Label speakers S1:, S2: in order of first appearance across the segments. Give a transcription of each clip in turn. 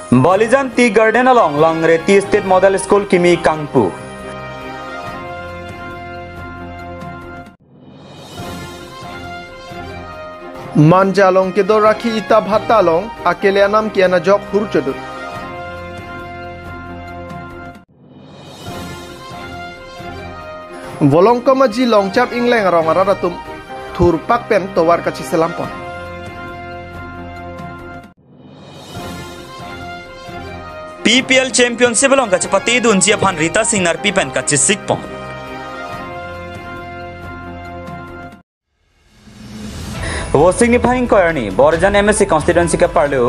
S1: Balijan Tea Garden along Langre Tea State Model School Kimi Kangpu.
S2: Manjalong kedo rakhi ita bhatalong akele anam kiana jok hurchadu. Volong kamaji longchap ingleng rong araratum thur pakpen towar kachi selampon.
S1: PPL Championship along kachapati dunjia phan Rita Singh nar pipen kachi sikpon. वो सिग्निफाइंग करनी बोरजन MSc constituency के पार्लो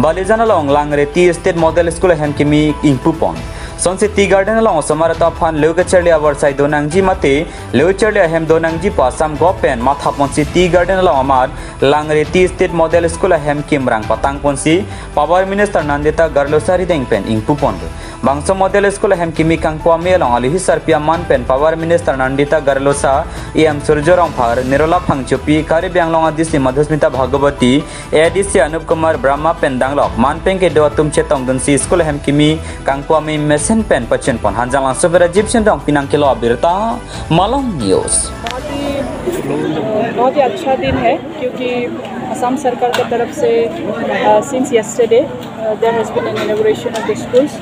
S1: बालीजन along Langre Tea State Model School hem kimi ingpupon sonse tea garden along samarata phan leugacherli awarsai donangji mate leugacherli hem donangji pasam gopen matha ponsi tea garden along amar Langre Tea State Model School hem kimrang patang ponsi power minister Nandita Garlosari dengpen ingpupon bangso model school hem kimi kangpo ame along alihi sarpia man pen power minister Nandita Garlosa em surjorong phar nirola phangchopi kari banglong adisi Madhusmita Bhagavati ADC Anup Kumar Brahma pen danglok man pen ke do tum chetong dunsi school hem kimi kangpo ame mesen pen pachen pon hanjang langsung Egyptian dong pinang kilo abirta Malong News।
S3: बहुत ही अच्छा दिन है क्योंकि असम सरकार की तरफ से since yesterday there has been an inauguration of the schools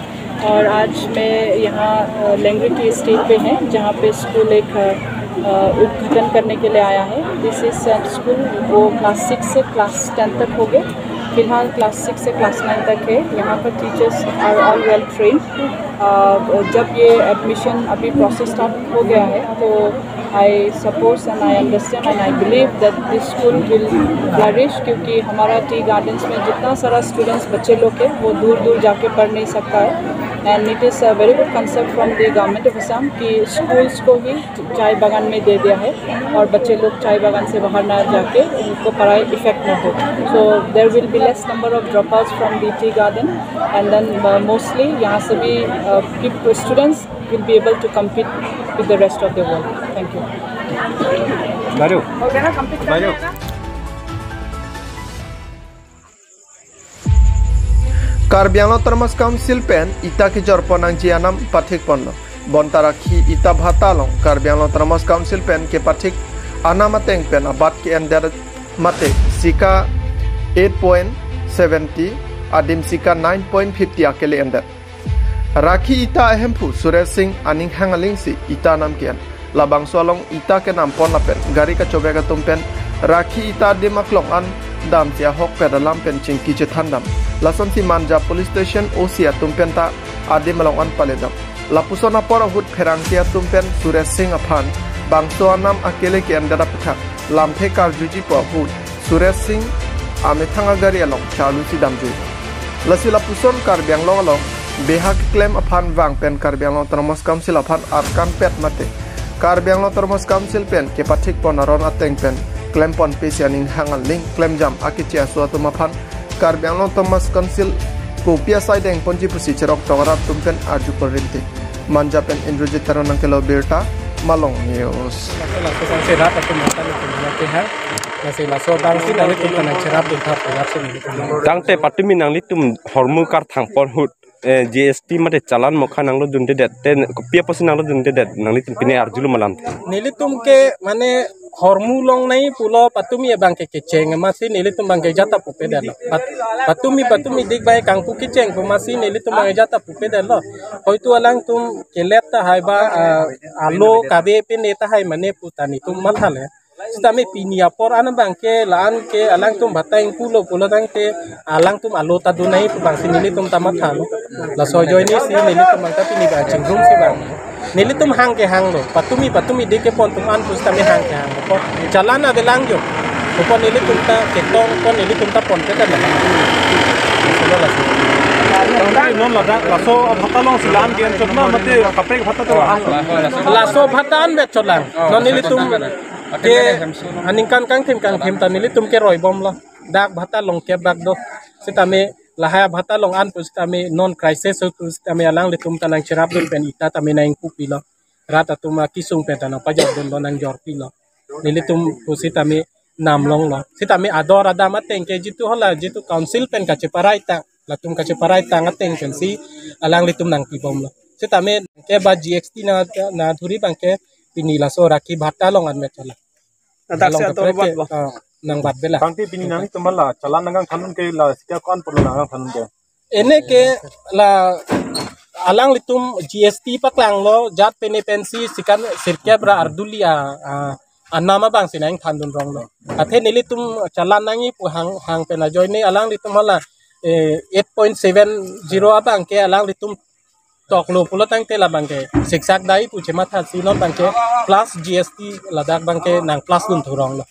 S3: और आज मैं यहाँ लैंग्रे टी स्टेट पे हैं जहाँ पे स्कूल एक उद्घाटन करने के लिए आया है। दिस इज स्कूल वो क्लास 6 से क्लास 10 तक हो गए, फिलहाल क्लास 6 से क्लास 9 तक है। यहाँ पर teachers are all well trained. जब ये एडमिशन अभी प्रोसेस स्टार्ट हो गया है तो I suppose and I understand and I believe that this school will flourish क्योंकि हमारा टी गार्डन्स में जितना सारा स्टूडेंट्स बच्चे लोग हैं वो दूर दूर जाके पढ़ नहीं सकता है। And it is a very good concept from the government of Assam कि स्कूल्स को ही चाय बागान में दे दिया है और बच्चे लोग चाय बागान से बाहर ना जाके उनको पढ़ाई इफेक्ट ना हो। So there will be less number of dropouts from the tea garden and then mostly यहाँ से भी students will be able to compete with the rest of the world. Thank you.
S2: Karbi Anglong Termas Council pen ita ki jorponang jianam pathik ponlo bontara ki ita bhatalong Karbi Anglong Termas Council pen ke pathik anamateng pen abat ki ender mate sika 8.70 adim sika 9.50 akele ender rakhi ita ahempu Suresh Singh aning hangaling si ita nam kian labang solong ita ke nam pon lapen gari ka chobega tumpen rakhi ita dimaklong an dam tia hok pedalam pen chingki chethandam lason si manja police station osia tumpen ta ade malong an paledam lapusona pora hut pherang tia tumpen Suresh Singh aphan bangso anam akele ki andara putha lamthe karjuji po hut Suresh Singh amethanga gari along chalu si damju lasi lapuson Karbi Anglong along behak claim aphan wang pen Karbi Anglong Termas Council aphan arkan pet mate Karbi Anglong Termas Council pen ke pathik ponaron ateng pen claim pon pesianing hangal link claim jam akicia suatu mapan Karbi Anglong Termas Council kopia saideng ponji pusi cerok tongarap tumpen aju perinti manja pen Indrojit Taranang kelo berta Malong News
S4: Dangte patumi nang litum hormu kar thang pon hut GST mate chalan mokha nang lo dunte det ten kopia posi nang lo dunte det nang litum pine arjulu malam
S5: nilitum ke mane hormu long nai pulo patumi bang ke keceng masih nilitum bang ke jata pupe dalo patumi dik bai kang pu keceng masih nilitum bang jata pupe dalo hoitu alang tum keleta hai ba alo kabe pin eta hai mane putani tum malhale Stame pinia por ana bangke laan ke alang tum batang pulo dang te alang tum alota dunai pu bang sinili tum tamat halo la sojo ini si nili tum bang tapi ni bang cingrum si bang nili tum hang ke hang lo patumi de ke pon tum an pus tame hang ke hang ko jalana de lang jo ko nili tum ta ke tong ko nili tum ta pon ke ta non la so bhatalong silam gen chotna mate kapre bhata to la so bhatan bet cholang non nili tum ke aningkan kang thim ta nili tum ke roi bom la dak bhata long ke bak do sitame lahaya bhata long an pus tame non crisis pus tame alang le tum tanang cherap dun pen ita tame naing pupi lo rata tum kisung pen tanang pajak dun donang jorpi lo nili tum pus tame nam long lo sitame ador adama tengke jitu hola jitu council pen ka cheparai ta latum kache parai tangat teng pensi alang litum nang pibom lo setame ke ba GXT na dhuri bangke pinila so rakhi bhatta long an metala nang bat bela
S6: bangke pini nang tumala chalan nang khanun ke la sika kon polo nang khanun ke
S5: ene ke la alang litum GST paklang lo jat pene pensi sikan sirkya bra ardulia anama bang sinang thandun rong lo athe nilitum chalan nangi pu hang pena join ni alang litum hala 8.70 abang ke alang litum tok lo pulo tang te la bang ke siksak dai pu chema tha sinon bang ke plus GST ladak bang ke nang plus dun thurong lo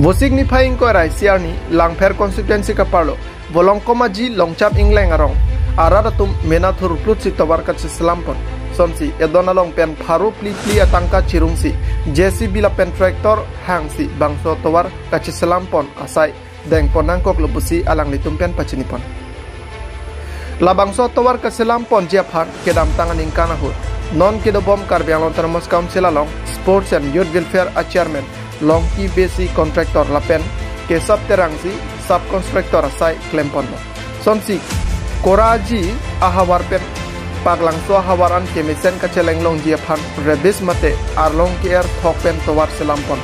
S2: Bosik ni phaing ko rai siar ni langpher constituency ka parlo bolong koma ji longchap ingleng arong arada tum menathur plut si tawar ka chislampon somsi edona long pen pharu pli atangka chirungsi JCB la pen tractor hangsi bangso tawar ka chislampon asai deng ponang kok lubusi alang litum pen pachinipon la bangso tawar ka chislampon jephan kedam tangan ingkana hu non kedobom karbiang termos council along sports and youth welfare chairman long ki basic contractor lapen ke sub terangsi sub constructor asai klempon sonsi koraji ahawar pen paglang so hawaran ke mesen ka celeng long jiaphan rebis mate arlong ki air thok pen towar selampon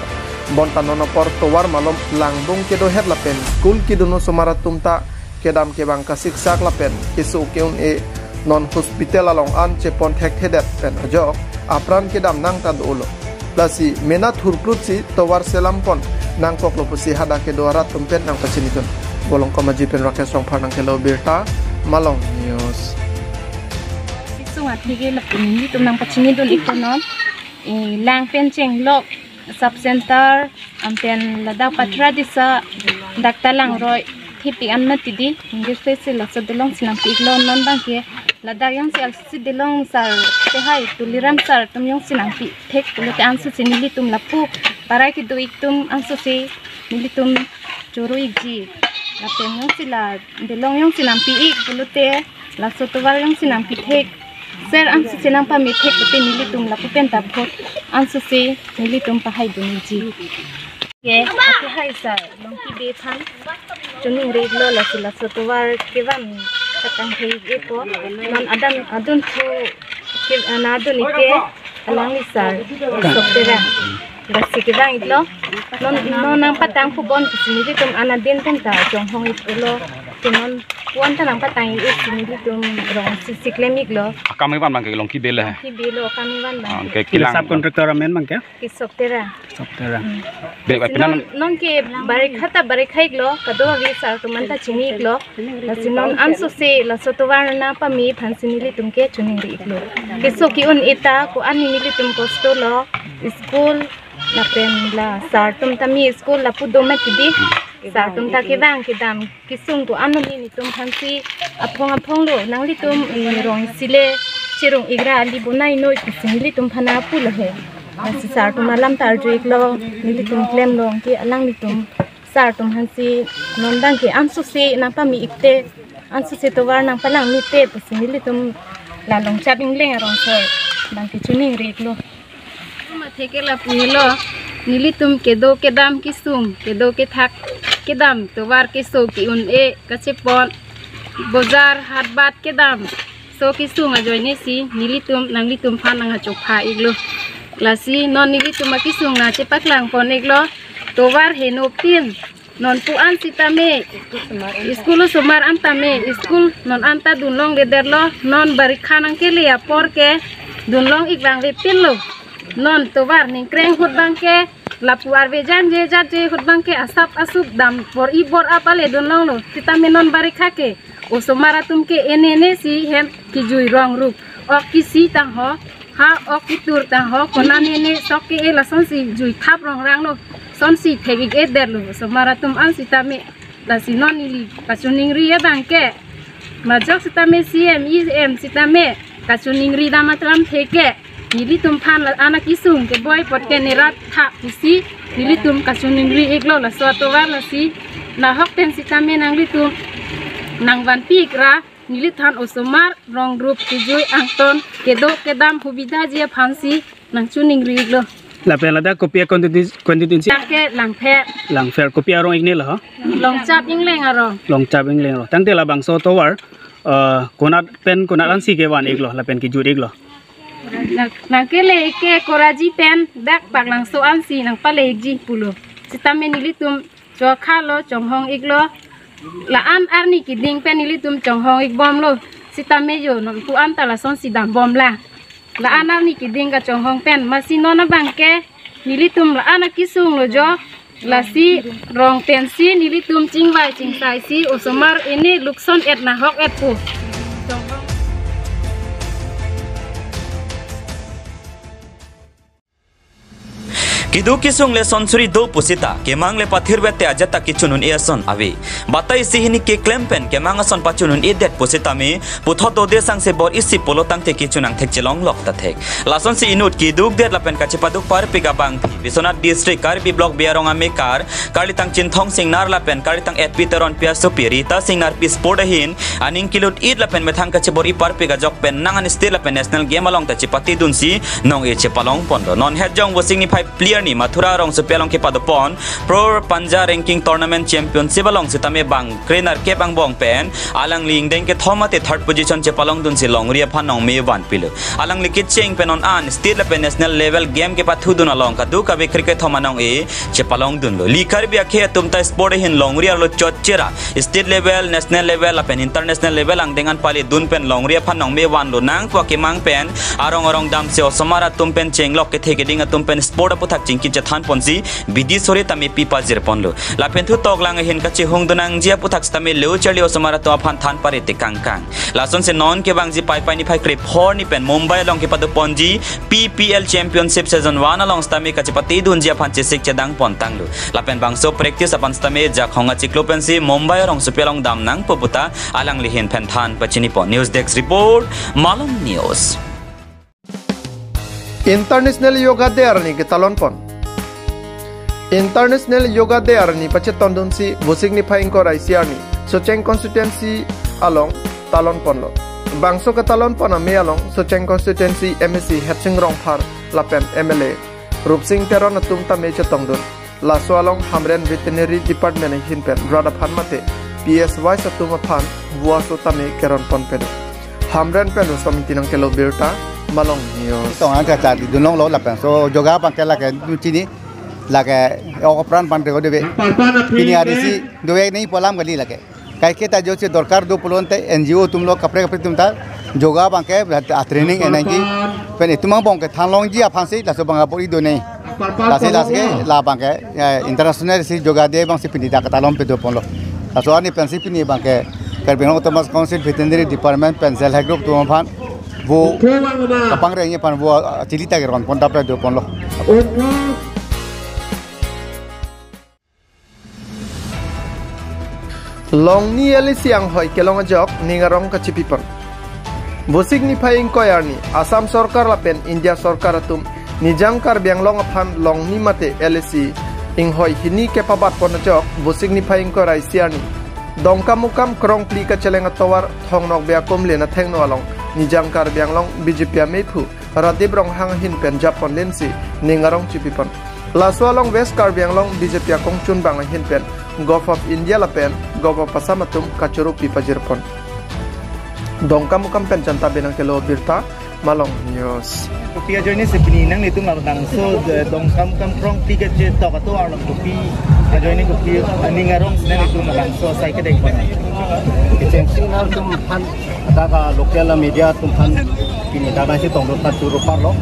S2: bontanono por towar malom langbung ke do het lapen school ki duno somara tumta kedam ke bang kasik sak lapen kisu keun e non hospital along an che pon thek thedet pen ajok apran kedam nang tad ulo lasi mena thurplutsi towar selampon nang koklo pusi hada ke doara tumpen nang pachinitun bolong komaji pen rakesh rong phanang ke lo birta malong news
S7: sunga thige la puni tum nang pachinitun ikonon lang pen cheng lok sub center ampen lada patra disa daktalang roi thipi anna tidi ngese se la sadlong sinang piglon non bangke lada yang si alsi dilong sar te hai tuliram sar tum yong sinang pi thek pulote ansu sinili tum lapu parai ki duik tum ansu si nilitum churu igji la penong sila dilong yong sinang pi ik pulote la sotowar yong sinang pi thek ser ansu sinang pa mi thek pulote nilitum lapu penta phot ansu si nilitum pa hai duniji ke ate hai sar longki be than chuning re lo la sila sotowar kewan katang hei epo non adun thu ke anadun ike alang isar soptera dasi kedang itlo non nang patang pubon kisini tum anadin tenta jong hong itlo tinon puan tanang patang i kisini tum rong siklemik lo
S6: kami ban bangke long ki bele
S7: ki belo kami wan bang
S6: ke kilang sub contractor amen bangke
S7: ki soptera
S6: be pinan
S7: non ke bare khata bare khaik lo kado wi sar to manta chini lo dasi non ansu se la sotowar na pa mi phansini tum ke chuning ri lo ke so ki un eta ko ani ni tum kosto lo school la pen la sar tum tami school la pudo metidi sar tum ta ke bang ke dam kisung ko anu ni tum phansi apong lo nang li tum rong sile chirung igra ali bunai no kising li tum phana pul he asi sar tum alam tar jik lo ni tum klem lo ki alang li tum sar tum hansi nondang ke ansu se na pa mi ikte ansu se to war nang palang mi te pusing li tum la long chap ingleng rong sir bang ki chuning rik lo theke la puilo nilitum kedo kedam kisum kedo ke thak kedam towar ke so ki un e kachepon bozar hatbat kedam so kisung ajoine si nilitum nanglitum phanang ha chokpha iglo lasi non nilitum kisung na chepaklang pon iglo towar henopin non puan sitame school sumar antame school non anta dunlong lederlo non barikhanang ke liya porke dunlong ikwang le pinlo non towar ning kreng hut bangke lapuar vejan je jaje hut bangke asap asup dam por ibor apale donlong lo kita menon barikha ke o somara tumke enene si hem ki jui rong rup ok kisi tang ho ha ok kitur tang ho kona nene sokke e la son si jui thap rong rang lo son si thegi e der lo somara tum an sitame la sinon ili kachuning ri e bangke majok sitame CM sitame kachuning ri da matram theke nilitum phan la anak isung ke boy pot ke nerat tha kisi nilitum kasuning ri eklo la so to la si na hok pen sitame nang litum nang van pikra nilithan osomar rong group ki joi angton kedo kedam hubida je phansi nang chuning ri eklo
S8: La pelada kopia konstitusi
S7: Ke lang phe
S8: lang fair kopia rong igni lah
S7: long chap ing leng aro.
S8: long cabing leng lo tang te la bangso to war konat pen konat an si ke wan iglo la pen ki jur iglo
S7: Nang ke le ke koraji pen dak pak lang so an si nang pale ji pulo. Sitame nilitum cho khalo chong hong iglo. La an arni ki ding pen nilitum chong hong ig bom lo. Sitame yo nong tu an tala son si dam bom la. La an arni ki ding ka chong hong pen masino na bangke nilitum la an kisung lo jo. La si rong pen si nilitum ching vai ching sai si osomar ini lukson et na hok et pu. Chong hong
S1: Kidu kisung le sonsuri do pusita kemang le pathir bete ajata kichunun eson avi batai sihini ke klempen kemang son pachunun edet pusita me putho do de sang se bor isi polotang te kichunang thek chelong lok ta thek lason si inut kiduk det lapen kachipaduk par piga bang bisonat district karbi block biarong amekar kalitang chinthong singnar lapen kalitang et piteron pia supirita singnar pi sportahin aning kilut id lapen methang kachibor i par piga jok pen nangan stil lapen national game along ta chipati dunsi nong e chepalong pondo non hedjong wasing ni 5 player ni mathura rong supelong ke padopon pro panja ranking tournament championship along sitame bang trainer ke bang bong pen alang ling deng ke thomate third position chepalong dun silong ria phanong me wan pilu alang likit cheng pen on an state level national level game ke pathu dun along ka du ka be cricket thomanong e chepalong dun lo likar bia khe tumta sport hin long ria lo chotchera state level national level apen international level ang dengan pali dun pen long ria phanong me wan lo nang kwa ke mang pen arong dam se osomara tum pen cheng lok ke thege ding tum pen sport aputhak chingki chathan ponsi bidi sore tame pipa jir ponlo lapen thu toklang hin kachi hongdunang jia puthak stame leu chali osomara to aphan than pare te kangkang lason se non ke bang ji pai ni phai krip hor ni pen mumbai long ke padu ponji PPL championship season 1 along stame kachi pati dun jia phan che sik chedang pontang lu lapen bang so practice apan stame ja khonga chiklopen si mumbai rong supelong dam nang poputa alang lihin pen than pachini pon news desk report Malam News
S2: International Yoga Day arni ke talon pon International Yoga Day arni pache tondun si busik ni phaing ko rai siarni Socheng constituency along talon pon lo bangso ke talon pon ame along Socheng constituency MSC Hetsing Rong Phar lapen MLA Rupsing Teron atum ta me che tongdun la so along Hamren Veterinary Department hin pen rada phan mate PSY satum phan bua so ta me keron pon pen Hamren pen somiti nang kelo berta Malong News
S9: tong ang ka di dunong lo lapen so yoga pang kala ke chini lage opran pan ko debe pini arisi doe nahi polam gali lage kai ke ta jo che dorkar do polonte NGO tum lo kapre tum ta yoga bang ke training energy pen tumang bong ke thanglong ji afan se la so bang apori do nei la ke la bang ke international si yoga de bang se pini da ka talom pe do pon lo la so ani pen si pini bang ke Karbino Thomas Council Veterinary Department Pencil Head Group tum phan wo kapang re ye pan wo chilita ke ron pon ta pe do pon lo
S2: Long ni eli siang hoi kelong ajok ningarong kachipipon. Busik ni phaing koyarni Assam Sarkar lapen India Sarkar atum nijangkar biang long aphan long ni mate LC ing hoi hini ke pabat pon ajok busik ni phaing ko rai siarni. Dongkam mukam krong pli ka cheleng atawar thong nok bia kom le na theng no along nijangkar biang long BJP mepu radib rong hang hin pen japon lensi ningarong chipipon. Laswalong West Karbianglong BJP kongchun bang hin pen Gulf of India lapen Gulf of Pasamatum kachuru pipa jirpon dongkam mukam pen janta benang kelo birta Malong News
S10: Kopi ajo ini sebenarnya itu nang so dongkam kam krong tiga je tok atau orang kopi ajo ini kopi ningarong senang itu nang so saya kedai pun agensi nang tumpan daga lokal media tumpan kini daga si tongdot ta churu parlo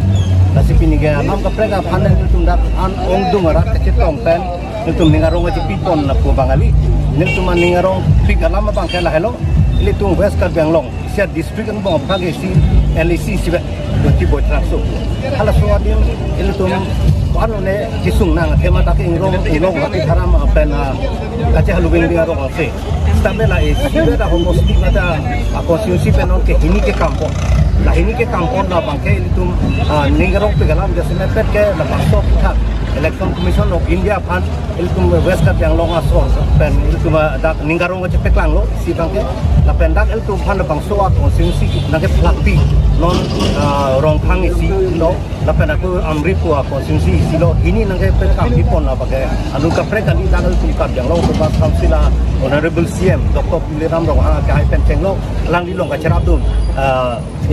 S10: kasi pini ga nam ka prega phanan tum dak an ong dumara ke tongpen itu ningarong aja pipon na po bangali itu man ningarong pig alam bang kala hello ili tung West Karbianglong sia district an bang phage si LC sibe doti boy trakso hala so adil ili tum ano ne kisung nang tema tak ingong ati haram apen kace halubing ningarong ase stabela e sibe da homosti ada konstitusi penon ke hini ke kampung lah ini ke kampung na bang ke ili tum ningarong pig alam jase mepet ke la pasok thak Election Commission of India pan iltum West Karbianglong asor pen iltum dak ningarong ke peklang lo si bangke la pendak iltum pan bang soa konstitusi nang ke plapi non rongkang isi lo lapen aku amri ku konstitusi isi lo ini nangke pekam ipon apa ke anu kapre kali tanggal tukap yang lo berbas kansila honorable CM Dr. Puliram Rohang ke pen cenglo lang dilong ka cerapun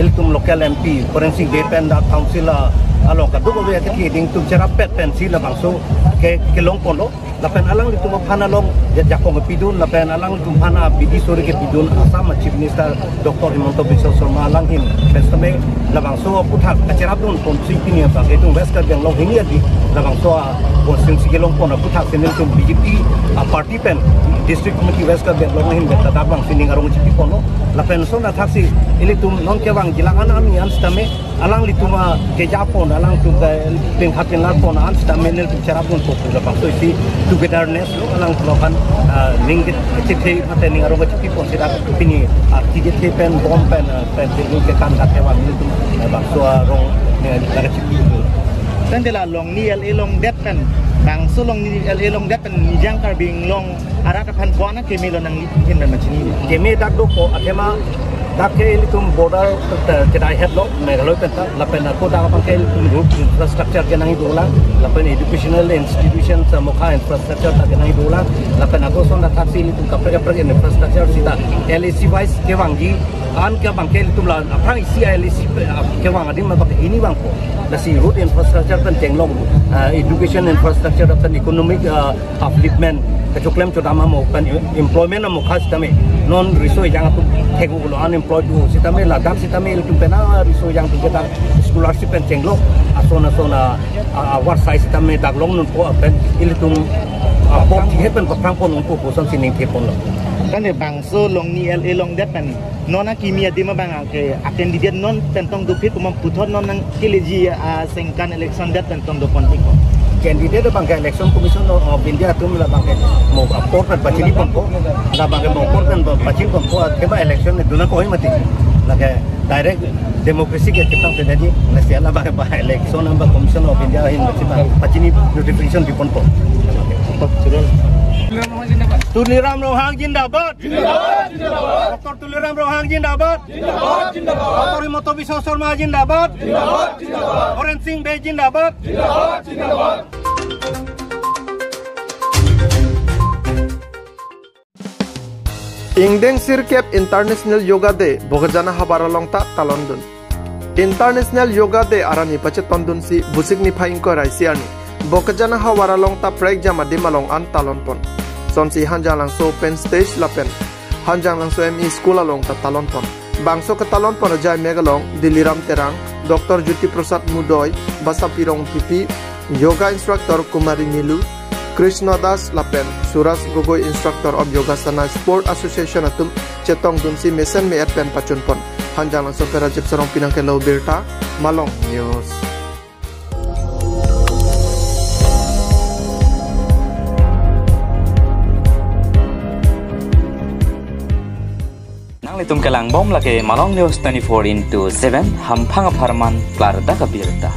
S10: iltum local MP forensik depen da kansila along ka dugo ya ke ding tum cerapet pensila bangso ke long polo lapen alang itu mana long jakong pidun lapen alang itu mana bidi sore ke pidun asam chief minister Dr. Himanto Biswa Sarma alang hin bestame labang so puthak acerap dun pon sipini apa itu wesker yang long ini di labang so konsen sigelong pon puthak senil tum BJP party pen district committee wesker yang long hin beta dabang sini ngarong chipi pono lapen so na taksi ini tum non kewang jilangan ami an stame alang lituma ke japon alang tum ping hatin lapon an stame nil tum cerap dun pon labang so isi togetherness lo alang lokan ning kecil mate ning arong kecil pon sida pini tiga pen bom pen pen ke kan ka tewang itu bangso rong negara kecil itu dan dela long ni long det pen bangso long ni long det pen nijang karbing long arata pan kwana kemi lo nang hin dan macam ni kemi dak do ko atema Dake ilitum border kedai head lo megaloi penta lapen aku dak pakai group infrastructure kenang idola lapen educational institutions mokha infrastructure tak kenang idola lapen aku sonda taksi ilitum kapre infrastructure sita LAC wise kewangi an ke pakai ilitum la apa isi LAC kewang adi ma pakai ini bangko dasi road infrastructure penting lo education infrastructure dan economic upliftment kecuklem codama mau kan employment mo khas tame non resource yang tu tegu lo unemployed tu sitame ladang sitame itu pena resource yang tu kita scholarship penting lo asona award size sitame daglong nun po pen ilitum pop tihepen perang pon untuk poson sini tepon lo kan bangso long ni long dat pan nona kimia di mabang ke atendidian non tentang dupit kumamputon non nang kileji sengkan election dat tentang do politik candidate bangkai election commission of India tu mula bangkai mau aport bacini pompo na bangkai mau aport bacini pompo keba election itu na koi mati lagi direct demokrasi ke kita terjadi nasi ala bangkai election nambah commission of India hin bacini notification di pompo Tuliram Rohang Jindabad Dr. Tuliram Rohang Jindabad Dr. Himanto Biswa Sarma Jindabad Forensik Bay Jindabad
S2: Ingdeng Sirkep International Yoga Day Bogajana Habaralong ta Talondun International Yoga Day arani pachet tondun si busik ni phaingko raisiani Bogajana Habaralong ta prek jama dimalong an talonpon Sonsi hanjang lang so pen stage lapen hanjang lang so ME school along ta talonpon bangso ke talonpon ajai megalong Diliram Terang Dr. Jyoti Prasad Mudoy Basapirong Pipi Yoga Instructor Kumari Nilu Krishna Das lapen Suras Gogoi Instructor of Yogasana Sport Association atum cetong dunsi mesen me pen pachunpon hanjang lang so perajip sarong pinang ke Lau Birta Malong News.
S1: Litum kelang bom lagi Malong News 24/7 hampang aparman klar da kabirta.